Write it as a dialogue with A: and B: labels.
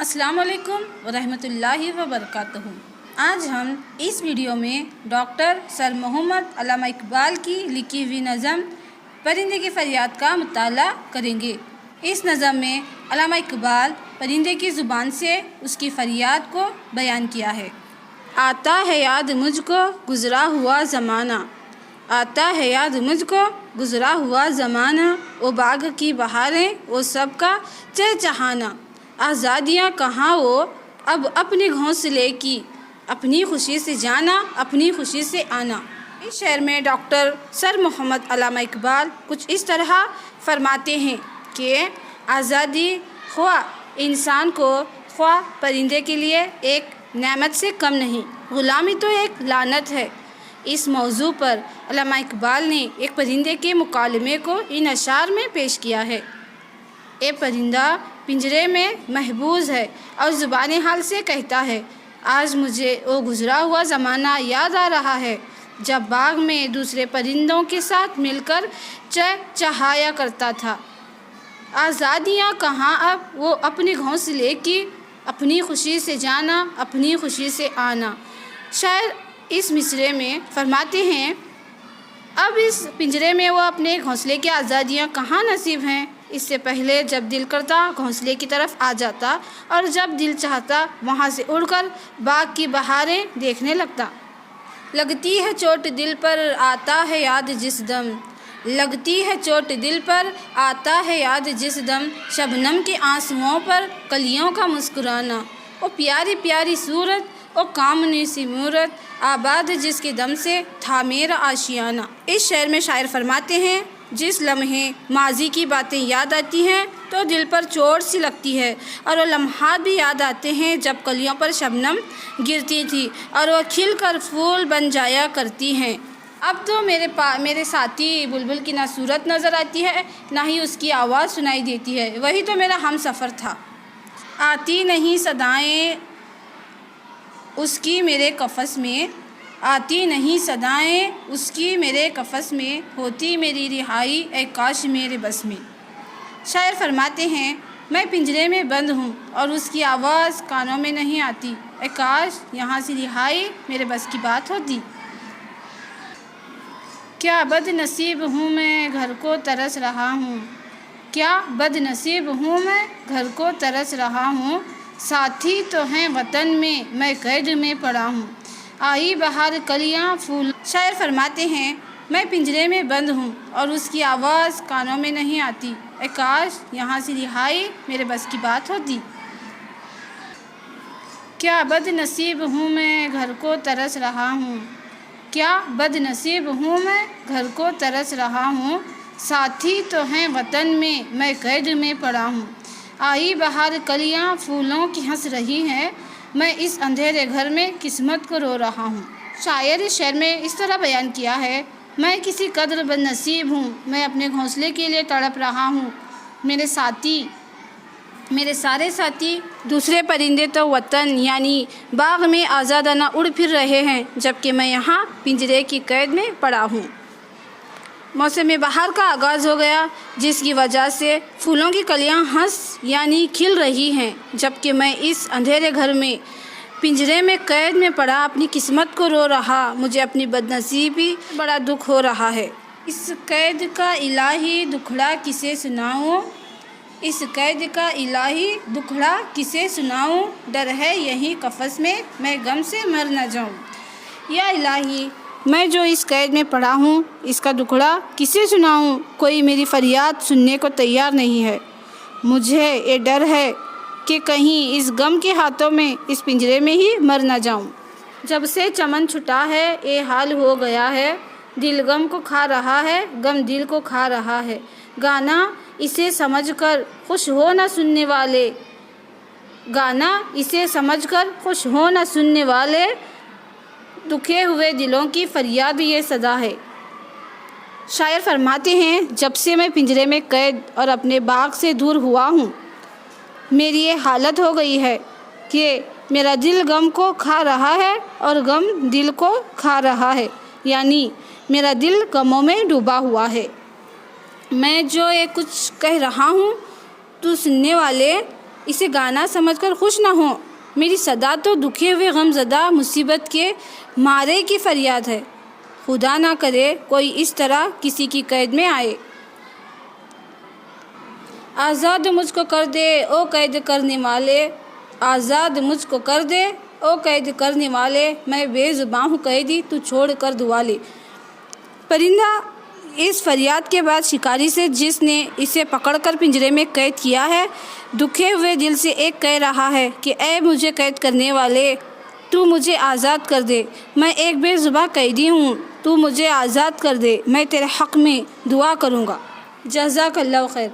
A: अस्सलाम वालेकुम वरहमतुल्लाहि वबरकातुहू। आज हम इस वीडियो में डॉक्टर सर मोहम्मद अल्लामा इकबाल की लिखी हुई नज़म परिंदे की फ़रियाद का मुताला करेंगे। इस नज़म में अल्लामा इकबाल परिंदे की ज़ुबान से उसकी फ़रियाद को बयान किया है। आता है याद मुझको गुज़रा हुआ ज़माना, आता है याद मुझको गुज़रा हुआ ज़माना, वो बाग की बहारें वो सबका चहचहाना, आज़ादियाँ कहाँ वो अब अपने घोंसले की, अपनी खुशी से जाना अपनी खुशी से आना। इस शेर में डॉक्टर सर मोहम्मद अल्लामा इकबाल कुछ इस तरह फरमाते हैं कि आज़ादी ख्वाह इंसान को ख्वाह परिंदे के लिए एक नेमत से कम नहीं, ग़ुलामी तो एक लानत है। इस मौजू पर अल्लामा इकबाल ने एक परिंदे के मुकालमे को इन अशार में पेश किया है। ए परिंदा पिंजरे में महबूस है और ज़ुबान हाल से कहता है, आज मुझे वो गुज़रा हुआ ज़माना याद आ रहा है जब बाग में दूसरे परिंदों के साथ मिलकर चहचहाया करता था। आज़ादियाँ कहाँ अब वो अपने घोंसले की, अपनी खुशी से जाना अपनी खुशी से आना। शायर इस मिसरे में फरमाते हैं, अब इस पिंजरे में वो अपने घोंसले की आज़ादियाँ कहाँ नसीब हैं। इससे पहले जब दिल करता घोंसले की तरफ आ जाता और जब दिल चाहता वहाँ से उड़कर बाग की बहारें देखने लगता। लगती है चोट दिल पर आता है याद जिस दम, लगती है चोट दिल पर आता है याद जिस दम, शबनम के आंसुओं पर कलियों का मुस्कुराना, ओ प्यारी प्यारी सूरत ओ कामनी सी मूरत, आबाद जिसके दम से था मेरा आशियाना। इस शेर में शायर फरमाते हैं, जिस लम्हे माजी की बातें याद आती हैं तो दिल पर चोट सी लगती है, और वो लम्हात भी याद आते हैं जब कलियों पर शबनम गिरती थी और वह खिल कर फूल बन जाया करती हैं। अब तो मेरे साथी बुलबुल की ना सूरत नज़र आती है ना ही उसकी आवाज़ सुनाई देती है, वही तो मेरा हम सफ़र था। आती नहीं सदाएं उसकी मेरे कफ़स में, आती नहीं सदाएं उसकी मेरे कफ़स में, होती मेरी रिहाई ए काश मेरे बस में। शायर फरमाते हैं, मैं पिंजरे में बंद हूँ और उसकी आवाज़ कानों में नहीं आती, ए काश यहाँ से रिहाई मेरे बस की बात होती। क्या बदनसीब हूँ मैं घर को तरस रहा हूँ, क्या बदनसीब हूँ मैं घर को तरस रहा हूँ, साथी तो हैं वतन में मैं कैद में पड़ा हूँ, आई बहार कलियाँ फूल। शायर फरमाते हैं, मैं पिंजरे में बंद हूँ और उसकी आवाज़ कानों में नहीं आती, ए काश यहाँ से रिहाई मेरे बस की बात होती। क्या बदनसीब हूँ मैं घर को तरस रहा हूँ, क्या बदनसीब हूँ मैं घर को तरस रहा हूँ, साथी तो हैं वतन में मैं कैद में पड़ा हूँ, आई बहार कलियाँ फूलों की हंस रही हैं, मैं इस अंधेरे घर में किस्मत को रो रहा हूँ। शायर इस शेर में इस तरह बयान किया है, मैं किसी कदर बदनसीब हूँ, मैं अपने घोंसले के लिए तड़प रहा हूँ। मेरे सारे साथी दूसरे परिंदे तो वतन यानी बाग में आज़ादाना उड़ फिर रहे हैं, जबकि मैं यहाँ पिंजरे की कैद में पड़ा हूँ। मौसम बहार का आगाज़ हो गया जिसकी वजह से फूलों की कलियां हंस यानी खिल रही हैं, जबकि मैं इस अंधेरे घर में पिंजरे में कैद में पड़ा अपनी किस्मत को रो रहा, मुझे अपनी बदनसीबी बड़ा दुख हो रहा है। इस कैद का इलाही दुखड़ा किसे सुनाऊं, इस कैद का इलाही दुखड़ा किसे सुनाऊं, डर है यहीं कफ़स में मैं गम से मर न जाऊं। या इलाही, मैं जो इस कैद में पड़ा हूँ इसका दुखड़ा किसे सुनाऊँ, कोई मेरी फरियाद सुनने को तैयार नहीं है। मुझे ये डर है कि कहीं इस गम के हाथों में इस पिंजरे में ही मर न जाऊँ। जब से चमन छुटा है ये हाल हो गया है, दिल गम को खा रहा है गम दिल को खा रहा है, गाना इसे समझकर खुश हो न सुनने वाले, गाना इसे समझकर खुश हो न सुनने वाले, दुखे हुए दिलों की फरियाद भी ये सदा है। शायर फरमाते हैं, जब से मैं पिंजरे में कैद और अपने बाग से दूर हुआ हूँ, मेरी ये हालत हो गई है कि मेरा दिल गम को खा रहा है और गम दिल को खा रहा है, यानी मेरा दिल गमों में डूबा हुआ है। मैं जो ये कुछ कह रहा हूँ तो सुनने वाले اسے گانا سمجھ کر خوش نہ ہوں۔ میری صدا تو دکھے ہوئے غم زدہ مصیبت کے مارے کی فریاد ہے۔ خدا نہ کرے کوئی اس طرح کسی کی قید میں آئے۔ آزاد مجھ کو کر دے او قید کرنے والے، آزاد مجھ کو کر دے او قید کرنے والے، میں بے زباں ہوں قیدی تو چھوڑ کر دعا لے۔ پرندہ اس فریاد کے بعد شکاری سے جس نے اسے پکڑ کر پنجرے میں قید کیا ہے، دکھے ہوئے دل سے ایک کہہ رہا ہے کہ اے مجھے قید کرنے والے، تو مجھے آزاد کر دے، میں ایک بے زباں قیدی ہوں، تو مجھے آزاد کر دے، میں تیرے حق میں دعا کروں گا۔ جزاک اللہ خیر۔